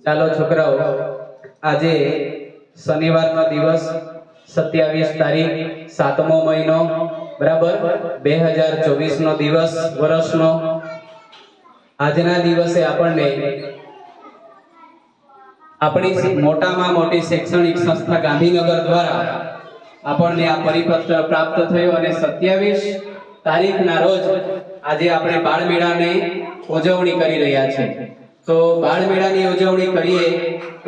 ચાલો છોકરાઓ, આજે શનિવારનો દિવસ 27 તારીખ 7મો મહિનો બરાબર 2024 નો દિવસ વર્ષનો આજના દિવસે આપણને આપણી મોટામાં મોટી શૈક્ષણિક સંસ્થા ગાંધીનગર દ્વારા આપણને આ પરિપત્ર પ્રાપ્ત થયો અને 27 તારીખના રોજ આજે આપણે બાળ મેળાની ઉજવણી કરી રહ્યા છીએ। તો બાળ મેળાની ઉજવણી કરીએ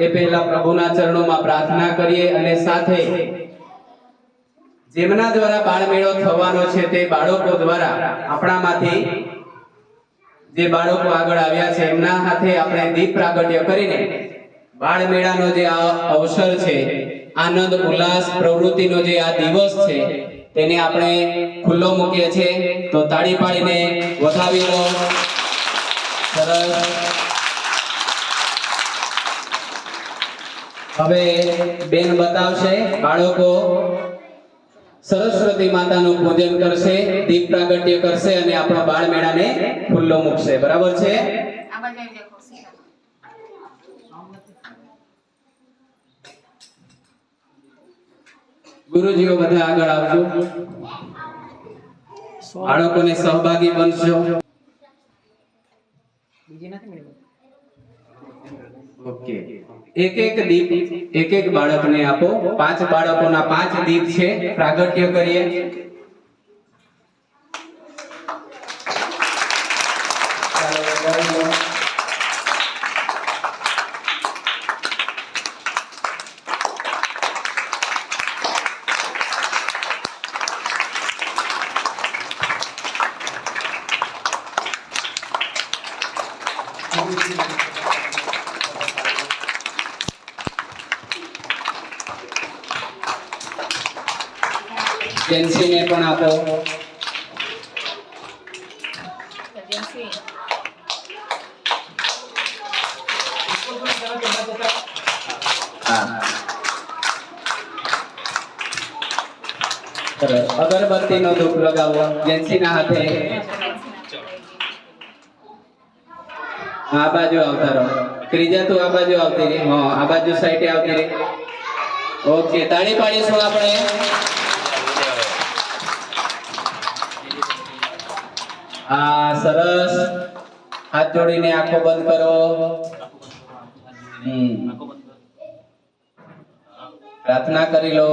એ પહેલા પ્રભુના ચરણોમાં પ્રાર્થના કરીએ અને સાથે જેમના દ્વારા બાળ મેળો થવાનો છે તે બાળકો દ્વારા આપણામાંથી જે બાળકો આગળ આવ્યા છે એમના હાથે આપણે દીપ પ્રાગટ્ય કરીને બાળ મેળાનો જે આ અવસર છે, આનંદ ઉલ્લાસ પ્રવૃત્તિનો જે આ દિવસ છે તેને આપણે ખુલ્લો મૂકીએ છીએ। તો તાળી પાડીને વધાવી લો। સરસ। હવે બેન બતાવશે, બાળકો સરસ્વતી માતાનું પૂજન કરશે, દીપ પ્રાગટ્ય કરશે અને આપણા બાળ મેળાને ખુલ્લો મૂકશે। બરાબર છે? ગુરુજીઓ બધા આગળ આવજો, બાળકોને સહભાગી બનશો। ઓકે, એક દીપ એક બાળકને આપો। 5 બાળકોના 5 દીપ છે, પ્રાગટ્ય કરીએ। જેન્સીને પણ આપો। અગરબત્તીનો ધૂપ લગાવો જેન્સીના હાથે। આ બાજુ આવતા રહો, ત્રીજા તું આ બાજુ આવતી રહી, હા આ બાજુ સાઈડે આવતી રહી। ઓકે, તાળી પાડીશું આપણે। આ સરસ। હાથ જોડીને આંખો બંધ કરો। પ્રાર્થના કરી લો।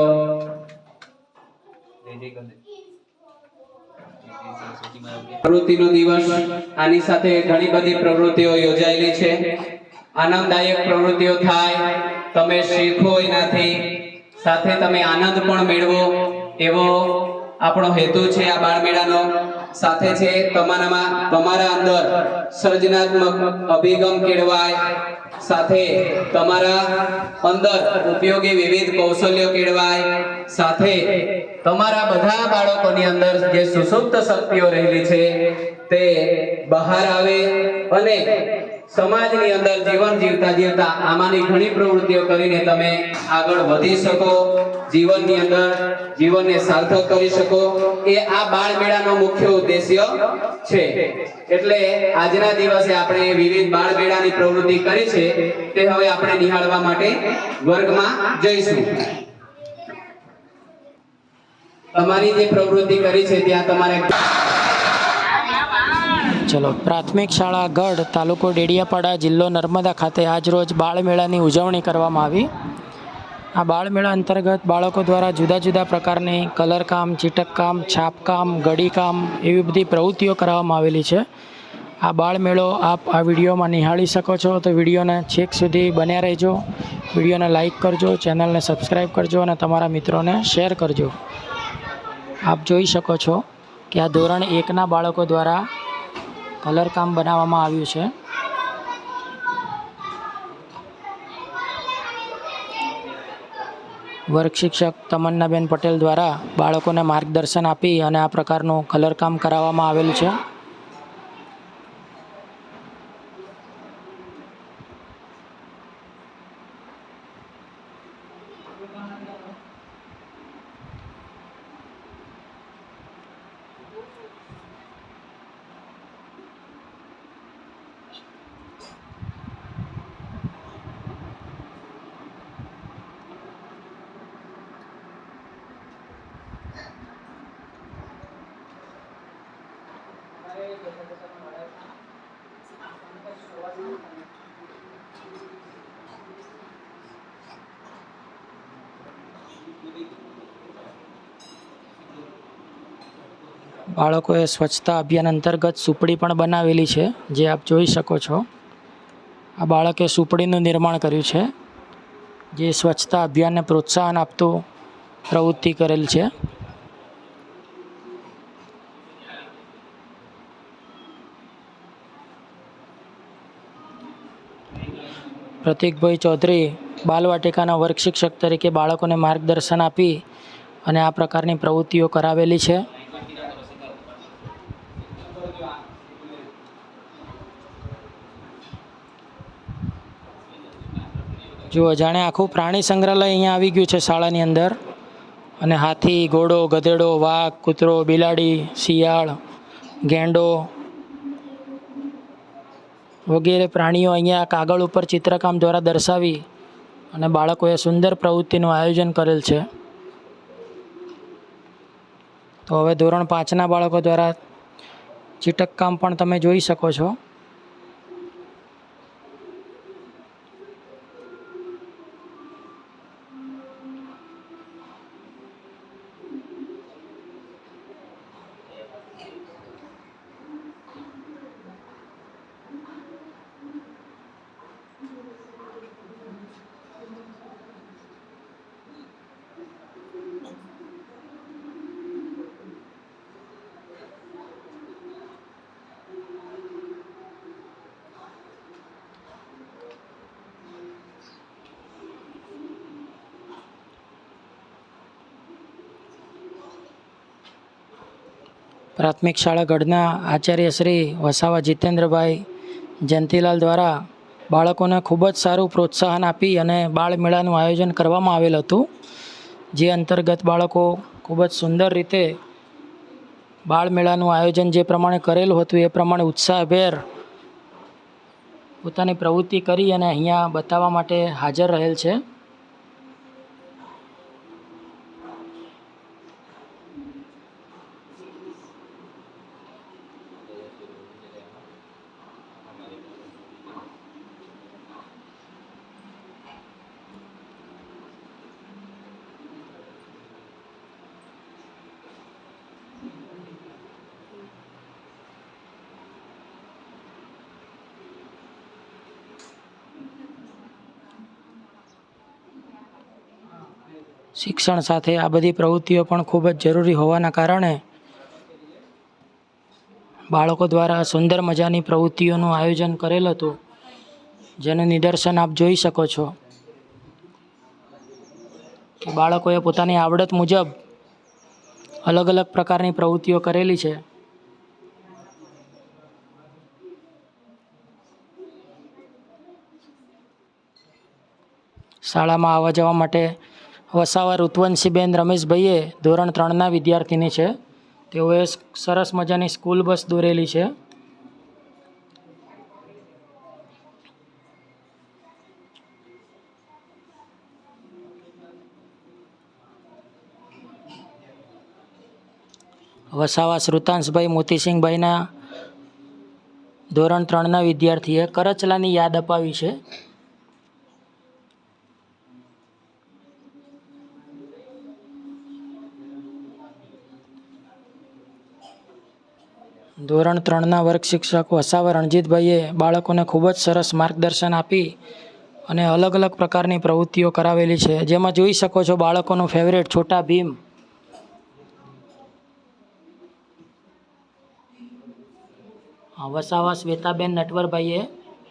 પ્રવૃત્તિનો દિવસ, આની સાથે ઘણી બધી પ્રવૃત્તિઓ યોજાયેલી છે। આનંદદાયક પ્રવૃત્તિઓ થાય, તમે શીખો એનાથી, સાથે તમે આનંદ પણ મેળવો એવો આપણો હેતુ છે આ બાળ મેળાનો। સાથે છે તમારા અંદર સર્જનાત્મક અભિગમ કેળવાય, સાથે તમારા અંદર ઉપયોગી વિવિધ કૌશલ્યો કેળવાય, સાથે તમારા બધા બાળકોની અંદર જે સુસુપ્ત શક્તિઓ રહેલી છે તે બહાર આવે અને સમાજની અંદર જીવન જીવતા આમાંની ઘણી પ્રવૃત્તિઓ કરીને તમે આગળ વધી શકો, જીવનની અંદર જીવનને સાર્થક કરી શકો, એ આ બાળ મેળાનો મુખ્ય ઉદ્દેશ્ય છે। એટલે આજના દિવસે આપણે વિવિધ બાળ મેળાની પ્રવૃત્તિ કરી છે તે હવે આપણે નિહાળવા માટે વર્ગમાં જઈશું। તમારી જે પ્રવૃત્તિ કરી છે ત્યાં તમારે ચલો, પ્રાથમિક શાળા ગઢ, તાલુકો ડેડિયાપાડા, જિલ્લો નર્મદા ખાતે આજરોજ બાળમેળાની ઉજવણી કરવામાં આવી। આ બાળમેળા અંતર્ગત બાળકો દ્વારા જુદા જુદા પ્રકારની કલરકામ, ચીટકકામ, છાપકામ, ગડીકામ એવી બધી પ્રવૃત્તિઓ કરવામાં આવેલી છે। આ બાળમેળો આપ આ વિડીયોમાં નિહાળી શકો છો, તો વિડીયોને છેક સુધી બન્યા રહેજો। વિડીયોને લાઈક કરજો, ચેનલને સબસ્ક્રાઈબ કરજો અને તમારા મિત્રોને શેર કરજો। આપ જોઈ શકો છો કે આ ધોરણ 1ના બાળકો દ્વારા કલરકામ બનાવવામાં આવ્યું છે। વર્ગ શિક્ષક તમન્નાબેન પટેલ દ્વારા બાળકોને માર્ગદર્શન આપી અને આ પ્રકારનું કલરકામ કરાવવામાં આવેલું છે। બાળકોએ સ્વચ્છતા અભિયાન અંતર્ગત સુપડી પણ બનાવેલી છે, જે આપ જોઈ શકો છો. આ બાળકે સુપડીનું નિર્માણ કર્યું છે, જે સ્વચ્છતા અભિયાનને પ્રોત્સાહન આપતું પ્રવૃત્તિ કરેલ છે. પ્રતિકભાઈ ચૌધરી બાલવાટિકાના વર્ગ શિક્ષક તરીકે બાળકોને માર્ગદર્શન આપી અને આ પ્રકારની પ્રવૃત્તિઓ કરાવેલી છે. જો જાણે આખું પ્રાણી સંગ્રહાલય અહીંયા આવી ગયું છે શાળાની અંદર. અને હાથી, ઘોડો, ગધેડો, વાઘ, કૂતરો, બિલાડી, શિયાળ, ગેંડો વગેરે પ્રાણીઓ અહીંયા કાગળ ઉપર ચિત્રકામ દ્વારા દર્શાવી અને બાળકોએ સુંદર પ્રવૃત્તિનું આયોજન કરેલ છે. તો હવે ધોરણ 5ના બાળકો દ્વારા ચીટકકામ પણ તમે જોઈ શકો છો. પ્રાથમિક શાળા ગઢના આચાર્ય શ્રી વસાવા જીતેન્દ્રભાઈ જયંતિલાલ દ્વારા બાળકોને ખૂબ જ સારું પ્રોત્સાહન આપી અને બાળ મેળાનું આયોજન કરવામાં આવેલ હતું, જે અંતર્ગત બાળકો ખૂબ જ સુંદર રીતે બાળ મેળાનું આયોજન જે પ્રમાણે કરેલું હતું એ પ્રમાણે ઉત્સાહભેર પોતાની પ્રવૃત્તિ કરી અને અહીંયા બતાવવા માટે હાજર રહેલ છે. શિક્ષણ સાથે આ બધી પ્રવૃત્તિઓ પણ ખૂબ જ જરૂરી હોવાના કારણે બાળકો દ્વારા સુંદર મજાની પ્રવૃત્તિઓનું આયોજન કરેલ હતું, જેનું નિદર્શન આપ જોઈ શકો છો કે બાળકોએ પોતાની આવડત મુજબ અલગ અલગ પ્રકારની પ્રવૃત્તિઓ કરેલી છે. શાળામાં આવવા જવા માટે વસાવા ઋતુવંશીબેન રમેશભાઈએ ધોરણ 3ના વિદ્યાર્થીની છે. તેઓએ સરસ મજાની સ્કૂલ બસ દોરેલી છે. વસાવા શ્રુતાંશભાઈ મોતીસિંહભાઈના ધોરણ 3ના વિદ્યાર્થીએ કરચલાની યાદ અપાવી છે. ધોરણ 3ના વર્ગ શિક્ષક વસાવા રણજીતભાઈએ બાળકોને ખૂબ જ સરસ માર્ગદર્શન આપી અને અલગ અલગ પ્રકારની પ્રવૃત્તિઓ કરાવેલી છે, જેમાં જોઈ શકો છો બાળકોનું ફેવરેટ છોટા ભીમ. વસાવા શ્વેતાબેન નટવરભાઈએ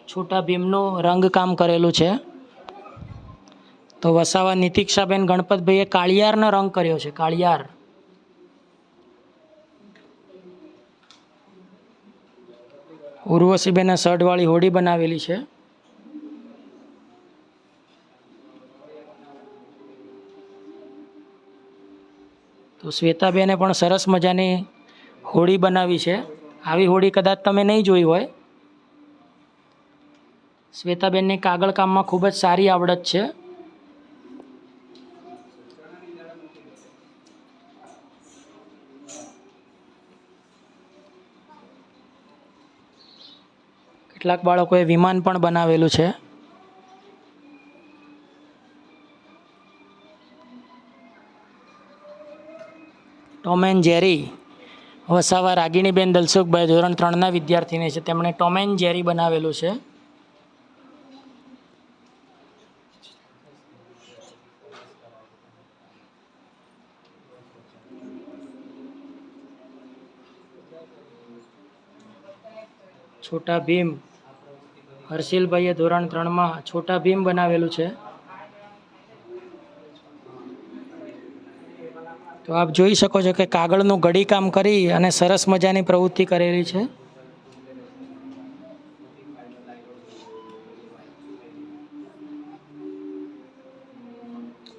છોટા ભીમનું રંગકામ કરેલું છે. તો વસાવા નિતિક્ષાબેન ગણપતભાઈએ કાળિયારનો રંગ કર્યો છે, કાળિયાર. ઉર્વશીબેને શર્ટવાળી હોડી બનાવેલી છે. તો શ્વેતાબેને પણ સરસ મજાની હોડી બનાવી છે. આવી હોડી કદાચ તમે નહીં જોઈ હોય. શ્વેતાબેનની કાગળ કામમાં ખૂબ જ સારી આવડત છે. કેટલાક બાળકોએ વિમાન પણ બનાવેલું છે. Tom and Jerry Vasava Raginiben Dalsukhbhai ધોરણ 3ના વિદ્યાર્થીની છે. તેમણે ટોમ એન્ડ જેરી બનાવેલું છે. છોટા ભીમ હર્ષિલભાઈએ ધોરણ 3માં છોટા ભીમ બનાવેલું છે. તો આપ જોઈ શકો છો કે કાગળનું ગળીકામ કરી અને સરસ મજાની પ્રવૃત્તિ કરેલી છે.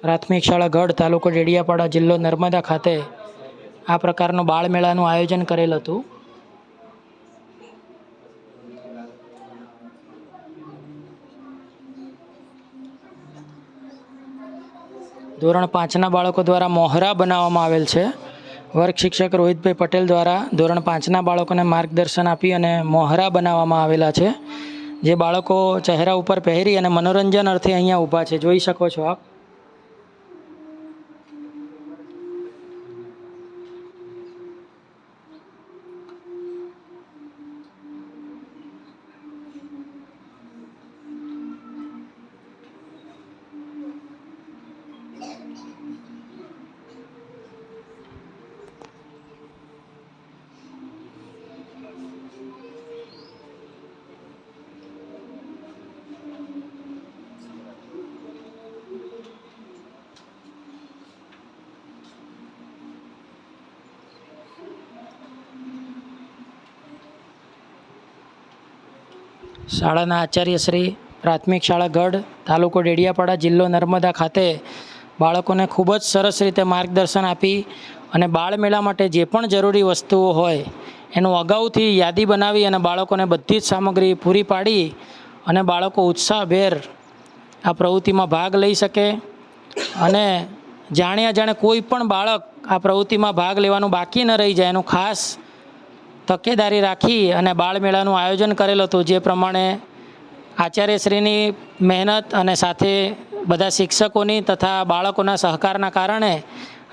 પ્રાથમિક શાળા ગઢ, તાલુકો ડેડિયાપાડા, જિલ્લો નર્મદા ખાતે આ પ્રકારનું બાળમેળાનું આયોજન કરેલ હતું. ધોરણ 5ના બાળકો દ્વારા મોહરા બનાવવામાં આવેલ છે. વર્ગ શિક્ષક રોહિતભાઈ પટેલ દ્વારા ધોરણ 5ના બાળકોને માર્ગદર્શન આપી અને મોહરા બનાવવામાં આવેલા છે, જે બાળકો ચહેરા ઉપર પહેરી અને મનોરંજન અર્થે અહીંયા ઊભા છે. જોઈ શકો છો આપ. શાળાના આચાર્ય શ્રી, પ્રાથમિક શાળા ગઢ, તાલુકો ડેડિયાપાડા, જિલ્લો નર્મદા ખાતે બાળકોને ખૂબ જ સરસ રીતે માર્ગદર્શન આપી અને બાળમેળા માટે જે પણ જરૂરી વસ્તુઓ હોય એનું અગાઉથી યાદી બનાવી અને બાળકોને બધી જ સામગ્રી પૂરી પાડી અને બાળકો ઉત્સાહભેર આ પ્રવૃત્તિમાં ભાગ લઈ શકે અને જાણે કોઈ પણ બાળક આ પ્રવૃત્તિમાં ભાગ લેવાનું બાકી ન રહી જાય એનું ખાસ તકેદારી રાખી અને બાળમેળાનું આયોજન કરેલું હતું. જે પ્રમાણે આચાર્યશ્રીની મહેનત અને સાથે બધા શિક્ષકોની તથા બાળકોના સહકારના કારણે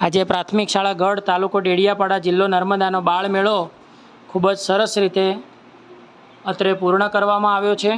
આજે પ્રાથમિક શાળા ગઢ, તાલુકો ડેડિયાપાડા, જિલ્લો નર્મદાનો બાળમેળો ખૂબ જ સરસ રીતે અત્રે પૂર્ણ કરવામાં આવ્યો છે.